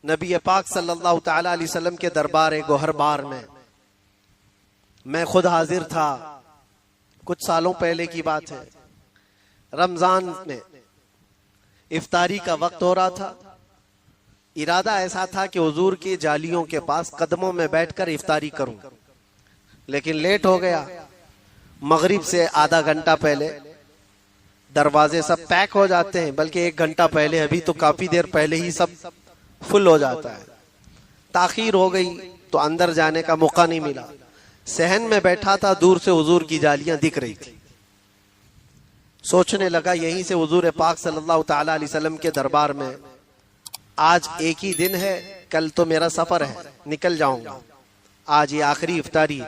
نبی پاک صلی اللہ تعالی علیہ وسلم کے دربار گوہر بار میں خود حاضر تھا. کچھ سالوں پہلے کی بات ہے. رمضان میں افطاری کا وقت ہو رہا تھا. ارادہ ایسا تھا کہ حضور کی جالیوں کے پاس قدموں میں بیٹھ کر افطاری کروں، لیکن لیٹ ہو گیا. مغرب سے آدھا گھنٹہ پہلے دروازے سب پیک ہو جاتے ہیں، بلکہ 1 گھنٹہ پہلے، ابھی تو کافی دیر پہلے ہی سب فل ہو جاتا ہے. تاخیر ہو گئی تو اندر جانے کا موقع نہیں ملا. صحن میں بیٹھا تھا، دور سے حضور کی جالیاں دکھ رہی تھی. سوچنے لگا یہیں سے حضور پاک صلی اللہ تعالی علیہ وسلم کے دربار میں آج ایک ہی دن ہے، کل تو میرا سفر ہے، نکل جاؤں گا، آج یہ آخری افطاری.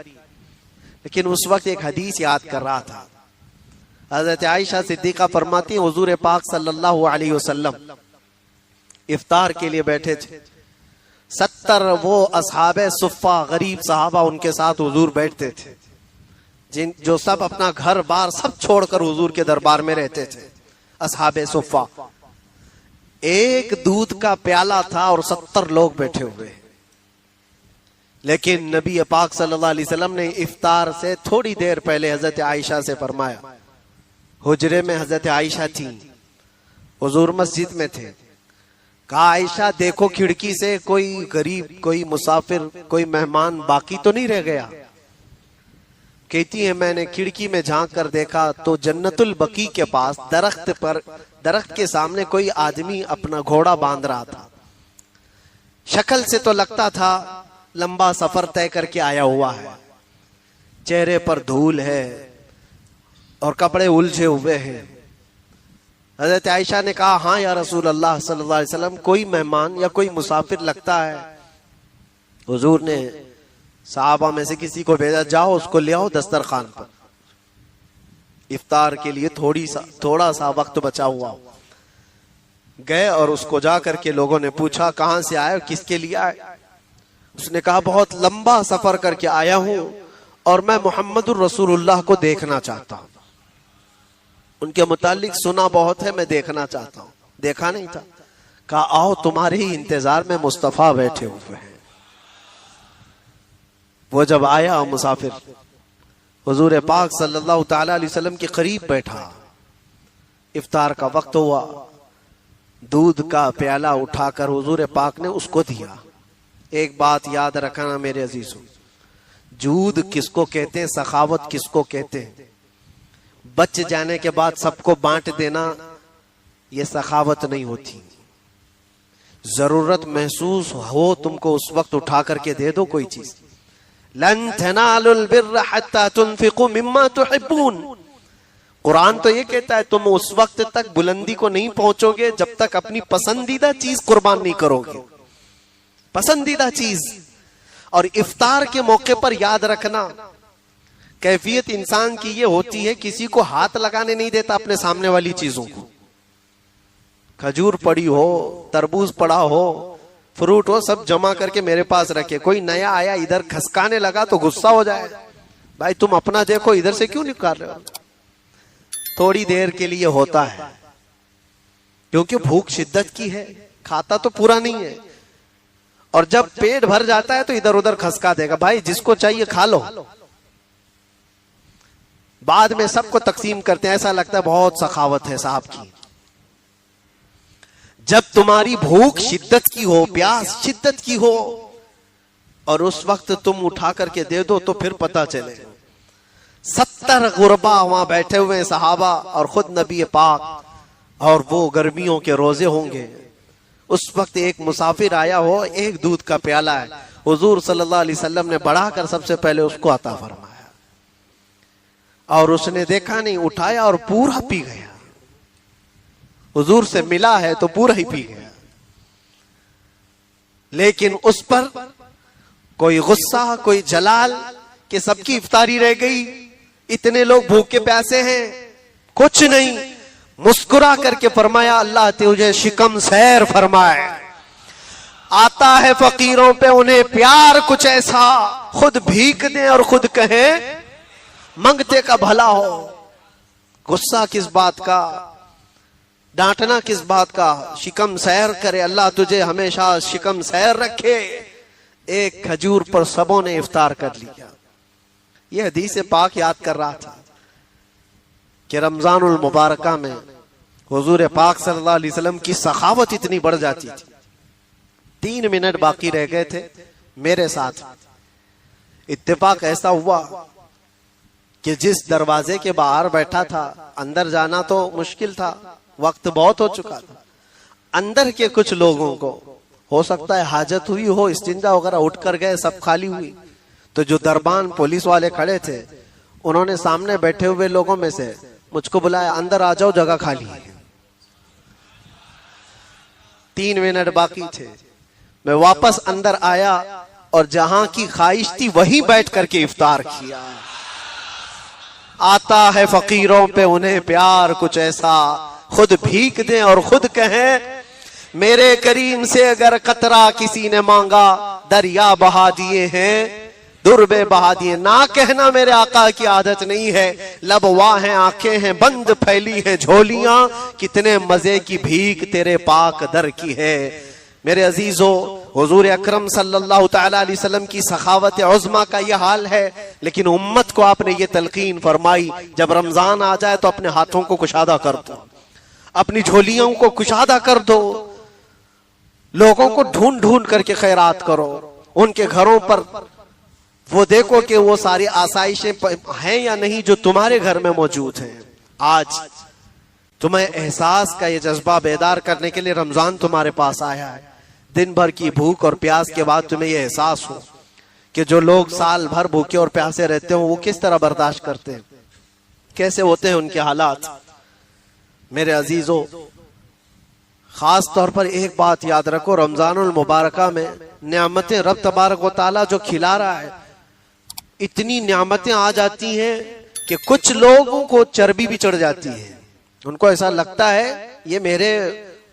لیکن اس وقت ایک حدیث یاد کر رہا تھا. حضرت عائشہ صدیقہ فرماتی ہیں حضور پاک صلی اللہ علیہ وسلم افطار کے لیے بیٹھے تھے. 70 وہ اصحاب صفہ غریب صحابہ ان کے ساتھ حضور بیٹھتے تھے، جو سب اپنا گھر بار سب چھوڑ کر حضور کے دربار میں رہتے تھے. اصحاب صفہ، ایک دودھ کا پیالہ تھا اور 70 لوگ بیٹھے ہوئے. لیکن نبی پاک صلی اللہ علیہ وسلم نے افطار سے تھوڑی دیر پہلے حضرت عائشہ سے فرمایا. حجرے میں حضرت عائشہ تھیں، حضور مسجد میں تھے. کہا عائشہ دیکھو کھڑکی سے کوئی غریب، کوئی مسافر، کوئی مہمان باقی تو نہیں رہ گیا. کہتی ہے میں نے کھڑکی میں جھانک کر دیکھا تو جنت البقیع کے پاس درخت کے سامنے کوئی آدمی اپنا گھوڑا باندھ رہا تھا. شکل سے تو لگتا تھا لمبا سفر طے کر کے آیا ہوا ہے. چہرے پر دھول ہے اور کپڑے الجھے ہوئے ہیں. حضرت عائشہ نے کہا ہاں یا رسول اللہ صلی اللہ علیہ وسلم، کوئی مہمان یا کوئی مسافر لگتا ہے. حضور نے صحابہ میں سے کسی کو بھیجا، جاؤ اس کو لے آؤ دسترخوان پر، افطار کے لیے تھوڑا سا وقت بچا ہوا. گئے اور اس کو جا کر کے لوگوں نے پوچھا کہاں سے آئے، کس کے لیے آئے؟ اس نے کہا بہت لمبا سفر کر کے آیا ہوں اور میں محمد الرسول اللہ کو دیکھنا چاہتا ہوں. ان کے متعلق سنا بہت ہے، میں دیکھنا چاہتا ہوں، دیکھا نہیں تھا. کہا آؤ تمہارے ہی انتظار میں مصطفیٰ بیٹھے ہوئے ہیں. وہ جب آیا مسافر حضور پاک صلی اللہ تعالی علیہ وسلم کے قریب بیٹھا. افطار کا وقت ہوا، دودھ کا پیالہ اٹھا کر حضور پاک نے اس کو دیا. ایک بات یاد رکھنا میرے عزیزوں، جود کس کو کہتے ہیں، سخاوت کس کو کہتے ہیں. بچ جانے کے بعد سب کو بانٹ دینا یہ سخاوت نہیں ہوتی. ضرورت محسوس ہو تم کو اس وقت اٹھا کر کے دے دو کوئی چیز. لن تنالوا البر حتى تنفقوا مما تحبون. قرآن تو یہ کہتا ہے تم اس وقت تک بلندی کو نہیں پہنچو گے جب تک اپنی پسندیدہ چیز قربان نہیں کرو گے. پسندیدہ چیز. اور افطار کے موقع پر یاد رکھنا کیفیت انسان کی یہ ہوتی ہے کسی کو ہاتھ لگانے نہیں دیتا اپنے سامنے والی چیزوں کو. کھجور پڑی ہو، تربوز پڑا ہو، فروٹ ہو، سب جمع کر کے میرے پاس رکھے. کوئی نیا آیا ادھر کھسکانے لگا تو غصہ ہو جائے، بھائی تم اپنا دیکھو ادھر سے کیوں نکال رہے ہو. تھوڑی دیر کے لیے ہوتا ہے کیونکہ بھوک شدت کی ہے، کھاتا تو پورا نہیں ہے. اور جب پیٹ بھر جاتا ہے تو ادھر ادھر کھسکا دے گا، بھائی جس کو چاہیے کھا لو. بعد میں سب کو تقسیم کرتے ہیں، ایسا لگتا ہے بہت سخاوت ہے صاحب کی. جب تمہاری بھوک شدت کی ہو، پیاس شدت کی ہو اور اس وقت تم اٹھا کر کے دے دو تو پھر پتا چلے. 70 غربا وہاں بیٹھے ہوئے ہیں صحابہ اور خود نبی پاک، اور وہ گرمیوں کے روزے ہوں گے. اس وقت ایک مسافر آیا ہو، ایک دودھ کا پیالہ ہے، حضور صلی اللہ علیہ وسلم نے بڑھا کر سب سے پہلے اس کو عطا فرمایا اور اس نے دیکھا نہیں، اٹھایا اور پورا پی گیا. حضور سے ملا ہے تو پورا ہی پی گیا. لیکن اس پر کوئی غصہ، کوئی جلال کہ سب کی افطاری رہ گئی، اتنے لوگ بھوکے پیاسے ہیں، کچھ نہیں. مسکرا کر کے فرمایا اللہ تجھے شکم سیر فرمائے. آتا ہے فقیروں پہ انہیں پیار کچھ ایسا، خود بھیک دیں اور خود کہیں منگتے کا بھلا ہو. غصہ کس بات کا؟ ڈانٹنا کس بات کا؟ شکم سیر کرے، اللہ تجھے ہمیشہ شکم سیر رکھے۔ ایک کھجور پر سبوں نے افطار کر لیا۔ یہ حدیث پاک یاد کر رہا تھا کہ رمضان المبارکہ میں حضور پاک صلی اللہ علیہ وسلم کی سخاوت اتنی بڑھ جاتی تھی۔ 3 منٹ باقی رہ گئے تھے میرے ساتھ، اتفاق ایسا ہوا کہ جس دروازے کے باہر بیٹھا تھا، اندر جانا تو مشکل تھا، وقت بہت ہو چکا تھا۔ اندر کے کچھ لوگوں کو ہو سکتا ہے حاجت ہوئی ہو، استنجا وغیرہ، اٹھ کر گئے، سب خالی ہوئی، تو جو دربان پولیس والے کھڑے تھے انہوں نے سامنے بیٹھے ہوئے لوگوں میں سے مجھ کو بلایا، اندر آ جاؤ، جگہ خالی ہے۔ 3 منٹ باقی تھے، میں واپس اندر آیا اور جہاں کی خواہش تھی وہیں بیٹھ کر کے افطار کیا۔ آتا ہے فقیروں پہ انہیں پیار کچھ ایسا، خود بھیک دیں اور خود کہیں میرے کریم سے اگر قطرہ کسی نے مانگا، دریا بہا دیے ہیں، دربے بہا دیے۔ نہ کہنا میرے آقا کی عادت نہیں ہے، لب واہ ہیں، آنکھیں ہیں بند، پھیلی ہیں جھولیاں، کتنے مزے کی بھیک تیرے پاک در کی ہے۔ میرے عزیزو، حضور اکرم صلی اللہ تعالی علیہ وسلم کی سخاوت عظمیٰ کا یہ حال ہے، لیکن امت کو آپ نے یہ تلقین فرمائی جب رمضان آ جائے تو اپنے ہاتھوں کو کشادہ کر دو، اپنی جھولیوں کو کشادہ کر دو، لوگوں کو ڈھونڈ ڈھونڈ کر کے خیرات کرو، ان کے گھروں پر وہ دیکھو کہ وہ ساری آسائشیں ہیں یا نہیں جو تمہارے گھر میں موجود ہیں۔ آج تمہیں احساس کا یہ جذبہ بیدار کرنے کے لیے رمضان تمہارے پاس آیا ہے۔ دن بھر کی بھوک اور پیاس کے بعد تمہیں یہ احساس ہو کہ جو لوگ سال بھر بھوکے اور پیاسے رہتے ہوں وہ کس طرح برداشت کرتے ہیں، کیسے ہوتے ہیں ان کے حالات۔ میرے عزیزو، خاص طور پر ایک بات یاد رکھو، رمضان المبارکہ میں نعمتیں رب تبارک و تعالیٰ جو کھلا رہا ہے، اتنی نعمتیں آ جاتی ہیں کہ کچھ لوگوں کو چربی بھی چڑھ جاتی ہے۔ ان کو ایسا لگتا ہے یہ میرے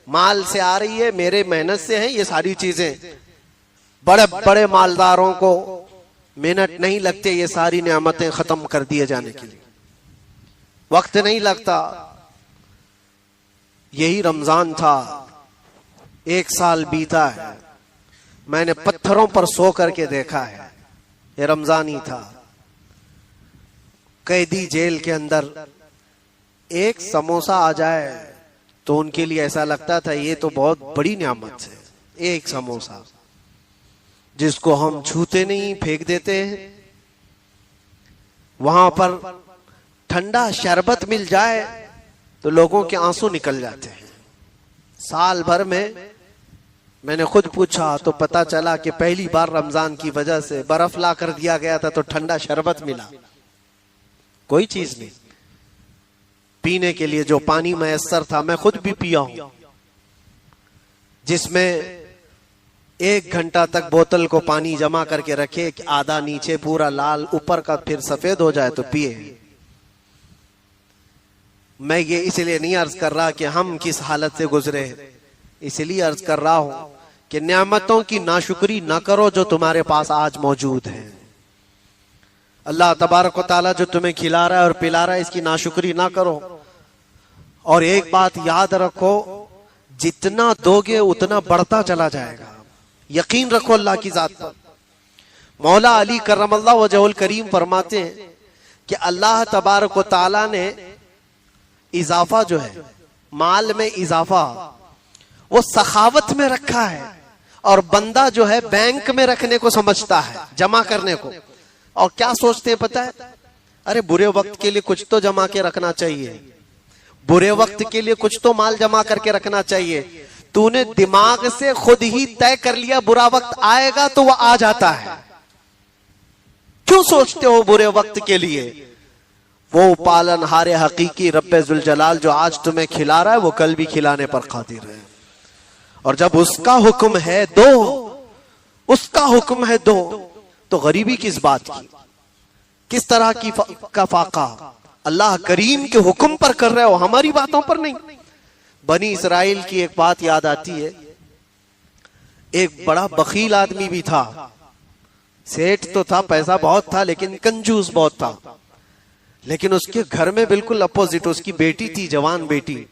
مال سے آ رہی ہے، میرے محنت سے ہیں یہ ساری چیزیں۔ بڑے بڑے مالداروں کو منٹ نہیں لگتے یہ ساری نعمتیں ختم کر دیے جانے کے لیے، وقت نہیں لگتا۔ یہی رمضان تھا، 1 سال بیتا ہے، میں نے پتھروں پر سو کر کے دیکھا ہے، یہ رمضان ہی تھا۔ قیدی جیل کے اندر ایک سموسہ آ جائے تو ان کے لیے ایسا لگتا تھا یہ تو بہت بڑی نعمت ہے، ایک سموسہ جس کو ہم چھوتے نہیں، پھینک دیتے ہیں۔ وہاں پر ٹھنڈا شربت مل جائے تو لوگوں کے آنسو نکل جاتے ہیں۔ سال بھر میں نے خود پوچھا تو پتا چلا کہ پہلی بار رمضان کی وجہ سے برف لا کر دیا گیا تھا تو ٹھنڈا شربت ملا، کوئی چیز نہیں۔ پینے کے لیے جو پانی میسر تھا میں خود بھی پیا ہوں، جس میں 1 گھنٹہ تک بوتل کو پانی جمع کر کے رکھے کہ آدھا نیچے پورا لال، اوپر کا پھر سفید ہو جائے تو پیے۔ میں یہ اس لیے نہیں عرض کر رہا کہ ہم کس حالت سے گزرے، اس لیے عرض کر رہا ہوں کہ نعمتوں کی ناشکری نہ کرو جو تمہارے پاس آج موجود ہیں۔ اللہ تبارک و تعالیٰ جو تمہیں کھلا رہا ہے اور پلا رہا ہے اس کی ناشکری نہ کرو۔ اور ایک بات یاد رکھو، جتنا دو گے اتنا بڑھتا چلا جائے گا، یقین رکھو اللہ کی ذات پر۔ مولا علی کرم اللہ وجہہ الکریم فرماتے ہیں کہ اللہ تبارک و تعالیٰ نے اضافہ جو ہے، مال میں اضافہ، وہ سخاوت میں رکھا ہے، اور بندہ جو ہے بینک میں رکھنے کو سمجھتا ہے، جمع کرنے کو۔ اور کیا سوچتے ہیں پتہ ہے؟ ارے برے وقت کے لیے کچھ تو جمع کے رکھنا چاہیے، برے وقت کے لیے کچھ تو مال جمع کر کے رکھنا چاہیے۔ تو نے دماغ سے خود ہی طے کر لیا برا وقت آئے گا تو وہ آ جاتا ہے، کیوں سوچتے ہو برے وقت کے لیے؟ وہ پالن ہار حقیقی رب ذوالجلال جو آج تمہیں کھلا رہا ہے وہ کل بھی کھلانے پر قادر ہے، اور جب اس کا حکم ہے دو، اس کا حکم ہے دو، تو غریبی کس بات کی، کس طرح کی کا فاقہ؟ اللہ کریم کے حکم پر کر رہے ہو، ہماری باتوں پر نہیں۔ بنی اسرائیل کی ایک بات یاد آتی ہے، ایک بڑا بخیل آدمی بھی تھا، سیٹ تو تھا، پیسہ بہت تھا لیکن کنجوس بہت تھا۔ لیکن اس کے گھر میں بالکل اپوزٹ، اس کی بیٹی تھی، جوان بیٹی،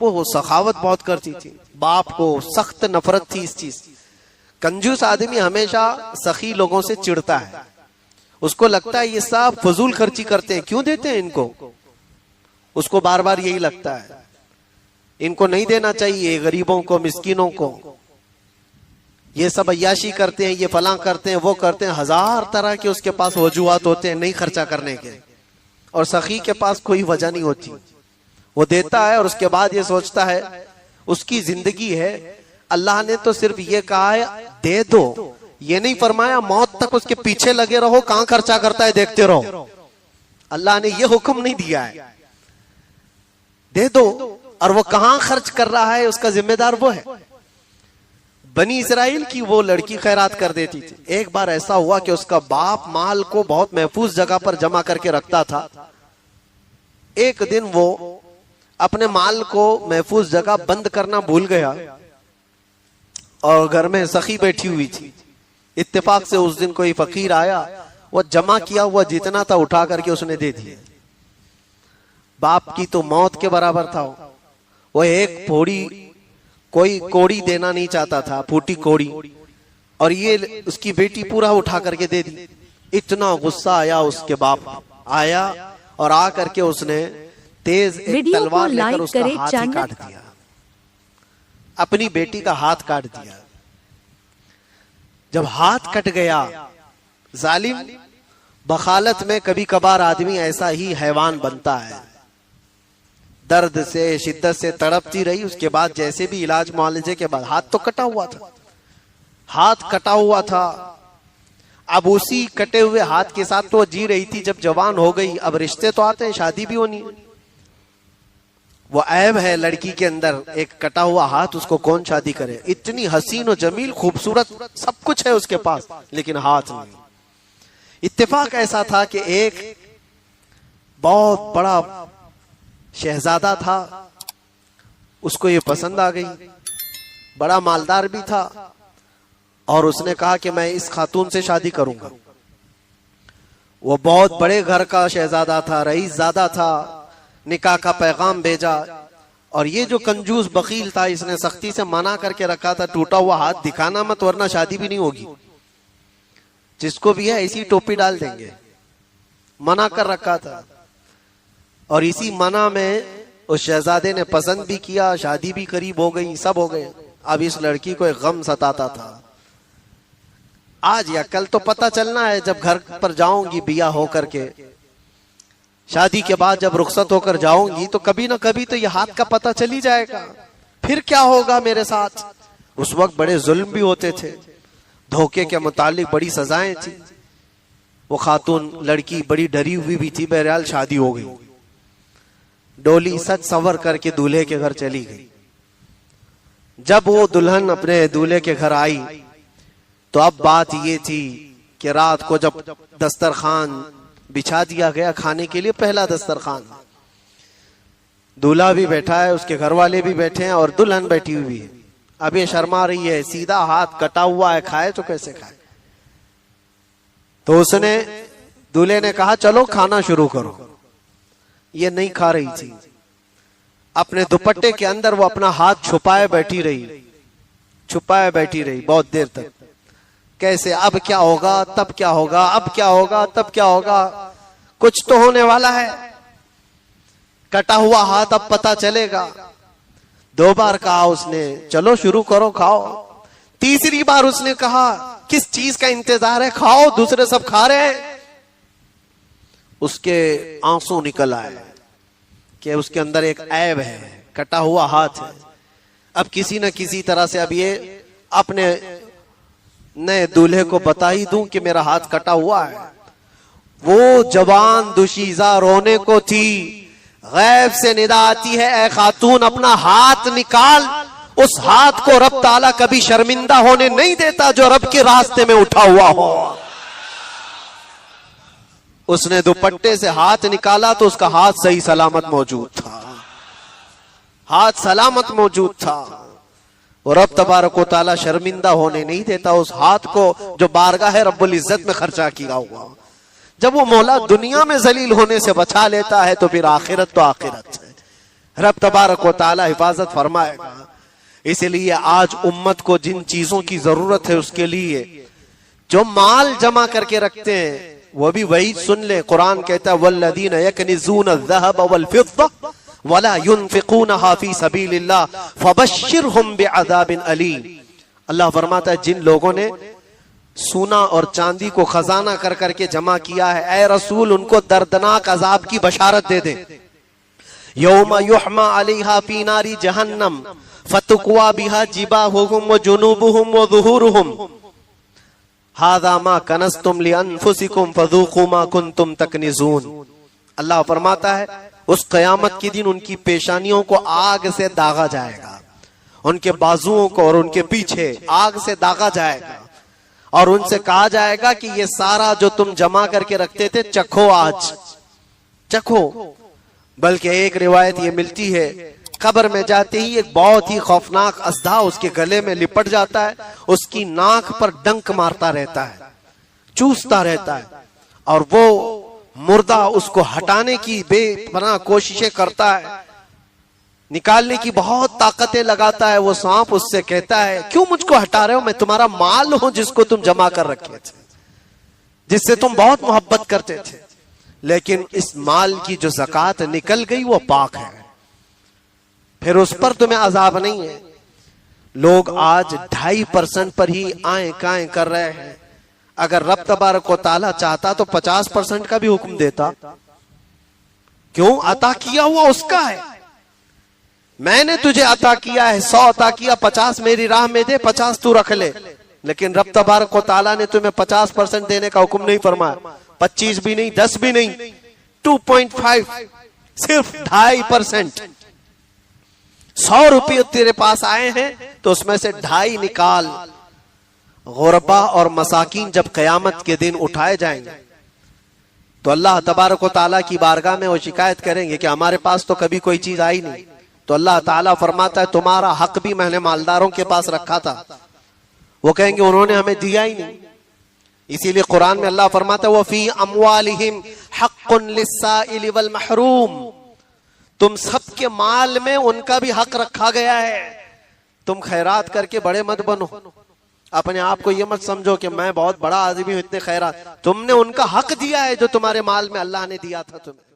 وہ سخاوت بہت کرتی تھی، باپ کو سخت نفرت تھی اس چیز۔ کنجوس آدمی ہمیشہ سخی لوگوں سے چڑھتا ہے، اس کو لگتا ہے یہ سب فضول خرچی کرتے ہیں، کیوں دیتے ہیں ان کو، اس کو بار بار یہی لگتا ہے ان کو نہیں دینا چاہیے، غریبوں کو، مسکینوں کو، یہ سب عیاشی کرتے ہیں، یہ فلاں کرتے ہیں، وہ کرتے ہیں، ہزار طرح کے اس کے پاس وجوہات ہوتے ہیں نہیں خرچہ کرنے کے، اور سخی کے پاس کوئی وجہ نہیں ہوتی، وہ دیتا ہے اور اس کے بعد یہ سوچتا ہے اس کی زندگی ہے، اللہ نے تو صرف یہ کہا ہے دے دو، یہ نہیں فرمایا موت تک اس کے پیچھے لگے رہو کہاں خرچہ کرتا ہے دیکھتے رہو، اللہ نے یہ حکم نہیں دیا ہے، دے دو، اور وہ کہاں خرچ کر رہا ہے اس کا ذمہ دار وہ ہے۔ بنی اسرائیل کی وہ لڑکی خیرات کر دیتی تھی، ایک بار ایسا ہوا کہ اس کا باپ مال کو بہت محفوظ جگہ پر جمع کر کے رکھتا تھا، ایک دن وہ اپنے مال کو محفوظ جگہ بند کرنا بھول گیا اور گھر میں سخی بیٹھی ہوئی تھی، اتفاق سے اس دن کوئی فقیر آیا، وہ جمع کیا ہوا جتنا تھا اٹھا کر کے اس نے دے دیا، باپ کی تو موت کے برابر تھا، وہ ایک پھوڑی کوئی کوڑی دینا نہیں چاہتا تھا، پھوٹی کوڑی، اور یہ اس کی بیٹی پورا اٹھا کر کے دے دی، اتنا غصہ آیا اس کے باپ، آیا اور آ کر کے اس نے تیز ایک تلوار لے کر اس کا ہاتھ ہی کاٹ دیا، اپنی بیٹی کا ہاتھ کاٹ دیا۔ جب ہاتھ کٹ گیا، ظالم بخالت میں کبھی کبھار آدمی ایسا ہی حیوان بنتا ہے، درد سے شدت سے تڑپتی رہی، اس کے بعد جیسے بھی علاج معالجے کے بعد، ہاتھ تو کٹا ہوا تھا، ہاتھ کٹا ہوا تھا، اب اسی کٹے ہوئے ہاتھ کے ساتھ تو وہ جی رہی تھی، جب جوان ہو گئی اب رشتے تو آتے ہیں، شادی بھی ہونی ہے، وہ عیب ہے لڑکی کے اندر، ایک کٹا ہوا ہاتھ، اس کو کون شادی کرے، اتنی حسین و جمیل خوبصورت سب کچھ ہے اس کے پاس لیکن ہاتھ نہیں۔ اتفاق ایسا تھا کہ ایک بہت بڑا شہزادہ تھا، اس کو یہ پسند آ گئی، بڑا مالدار بھی تھا، اور اس نے کہا کہ میں اس خاتون سے شادی کروں گا۔ وہ بہت بڑے گھر کا شہزادہ تھا، رئیس زادہ تھا، نکاح کا پیغام بھیجا، اور یہ جو کنجوس بخیل تھا اس نے سختی سے منع کر کے رکھا تھا، ٹوٹا ہوا ہاتھ دکھانا مت ورنہ شادی بھی نہیں ہوگی، جس کو بھی ہے اسی ٹوپی ڈال دیں گے، منع کر رکھا تھا، اور اسی منع میں اس شہزادے نے پسند بھی کیا، شادی بھی قریب ہو گئی، سب ہو گئے۔ اب اس لڑکی کو ایک غم ستاتا تھا، آج یا کل تو پتہ چلنا ہے، جب گھر پر جاؤں گی بیاہ ہو کر کے، شادی کے بعد جب رخصت ہو کر جاؤں گی تو کبھی نہ کبھی تو یہ ہاتھ کا پتہ چل ہی جائے گا، پھر کیا ہوگا میرے ساتھ۔ اس وقت بڑے ظلم بھی ہوتے تھے، دھوکے کے متعلق بڑی سزائیں تھی۔ وہ خاتون لڑکی بڑی ڈری ہوئی بھی تھی، بہرحال شادی ہو گئی، ڈولی سج سنور کر کے دولہے کے گھر چلی گئی۔ جب وہ دلہن اپنے دولہے کے گھر آئی تو اب بات یہ تھی کہ رات کو جب دسترخوان بچھا دیا گیا کھانے کے لیے، پہلا دسترخوان، دولہا بھی بیٹھا ہے، اس کے گھر والے بھی بیٹھے ہیں اور دلہن بیٹھی ہوئی ہے، اب یہ شرما رہی ہے، سیدھا ہاتھ کٹا ہوا ہے، کھائے تو کیسے کھائے؟ تو اس نے دولہے نے کہا چلو کھانا شروع کرو، یہ نہیں کھا رہی تھی، اپنے دوپٹے کے اندر وہ اپنا ہاتھ چھپائے بیٹھی رہی بہت دیر تک، کیسے اب کیا ہوگا، تب کیا ہوگا، اب کیا ہوگا، تب کیا ہوگا، کچھ تو ہونے والا ہے، کٹا ہوا ہاتھ اب پتہ چلے گا۔ 2 بار کہا اس نے چلو شروع کرو کھاؤ، تیسری بار اس نے کہا کس چیز کا انتظار ہے، کھاؤ، دوسرے سب کھا رہے ہیں۔ اس کے آنسو نکل آئے کہ اس کے اندر ایک عیب ہے، کٹا ہوا ہاتھ ہے، اب کسی نہ کسی طرح سے اب یہ اپنے نئے دولہے کو بتا ہی دوں کہ میرا ہاتھ کٹا ہوا ہے۔ وہ جوان دوشیزہ رونے کو تھی، غیب سے ندا آتی ہے اے خاتون اپنا ہاتھ نکال، اس ہاتھ کو رب تعالیٰ کبھی شرمندہ ہونے نہیں دیتا جو رب کے راستے میں اٹھا ہوا ہو۔ اس نے دوپٹے سے ہاتھ نکالا تو اس کا ہاتھ صحیح سلامت موجود تھا، ہاتھ سلامت موجود تھا، اور رب تبارک و تعالیٰ شرمندہ ہونے نہیں دیتا اس ہاتھ کو جو بارگاہ رب العزت میں خرچہ کیا ہوا۔ جب وہ مولا دنیا میں ذلیل ہونے سے بچا لیتا ہے تو پھر آخرت تو آخرت ہے۔ رب تبارک و تعالی حفاظت فرمائے گا. اس لیے آج امت کو جن چیزوں کی ضرورت ہے اس کے لیے جو مال جمع کر کے رکھتے ہیں وہ بھی وہی سن لیں. قرآن کہتا ہے والذین یکنزون الذهب والفضة ولا ينفقونها في سبيل الله فبشرهم بعذاب أليم. اللہ فرماتا ہے جن لوگوں نے سونا اور چاندی کو خزانہ کر کر کے جمع کیا ہے، اے رسول ان کو دردناک عذاب کی بشارت دے دیں. یوم یحما علیہا فی نار جہنم فتقوا بها جباہہم وجنوبہم وظہورہم ھذا ما کنزتم لانفسکم فذوقوا ما کنتم تکنزون. اللہ فرماتا ہے اس قیامت کے دن ان کی پیشانیوں کو آگ سے داغا جائے گا، ان کے بازوؤں کو اور ان کے پیچھے آگ سے داغا جائے گا، اور ان سے کہا جائے گا کہ یہ سارا جو تم جمع کر کے رکھتے تھے چکھو، آج چکھو. بلکہ ایک روایت یہ ملتی ہے قبر میں جاتے ہی ایک بہت ہی خوفناک اژدھا اس کے گلے میں لپٹ جاتا ہے، اس کی ناک پر ڈنک مارتا رہتا ہے، چوستا رہتا ہے، اور وہ مردہ اس کو ہٹانے کی بے پناہ کوششیں کرتا ہے، نکالنے کی بہت طاقتیں لگاتا ہے. وہ سانپ اس سے کہتا ہے کیوں مجھ کو ہٹا رہے ہو، میں تمہارا مال ہوں جس کو تم جمع کر رکھے تھے، جس سے تم بہت محبت کرتے تھے، لیکن اس مال کی جو زکوٰۃ نکل گئی وہ پاک ہے، پھر اس پر تمہیں عذاب نہیں ہے. لوگ آج 2.5% پر ہی آئیں کائیں کر رہے ہیں. اگر رب تبارک و تعالی چاہتا تو 50% کا بھی حکم دیتا. کیوں؟ عطا کیا ہوا اس کا ہے. میں نے تجھے عطا کیا ہے، 100 عطا کیا، 50 میری راہ میں دے، 50 تو رکھ لے. لیکن رب تبارک و تعالی نے تمہیں 50% دینے کا حکم نہیں فرمایا، 25 بھی نہیں، 10 بھی نہیں، 2.5، صرف 2.5%. 100 روپے تیرے پاس آئے ہیں تو اس میں سے 2.5 نکال. غربا اور مساکین جب قیامت کے دن اٹھائے جائیں گے تو اللہ تبارک و تعالیٰ کی بارگاہ میں وہ شکایت کریں گے کہ ہمارے پاس تو کبھی کوئی چیز آئی نہیں. تو اللہ تعالیٰ فرماتا ہے تمہارا حق بھی میں نے مالداروں کے پاس رکھا تھا. وہ کہیں گے انہوں نے ہمیں دیا ہی نہیں. اسی لیے قرآن میں اللہ فرماتا ہے وَفِي أَمْوَالِهِمْ حَقٌّ لِلسَّائِلِ وَالْمَحْرُومِ. تم سب کے مال میں ان کا بھی حق رکھا گیا ہے. تم خیرات کر کے بڑے مت بنو، اپنے آپ کو یہ مت سمجھو کہ میں بہت بڑا آدمی ہوں اتنے خیرات. تم نے ان کا حق دیا ہے جو تمہارے مال میں اللہ نے دیا تھا تمہیں.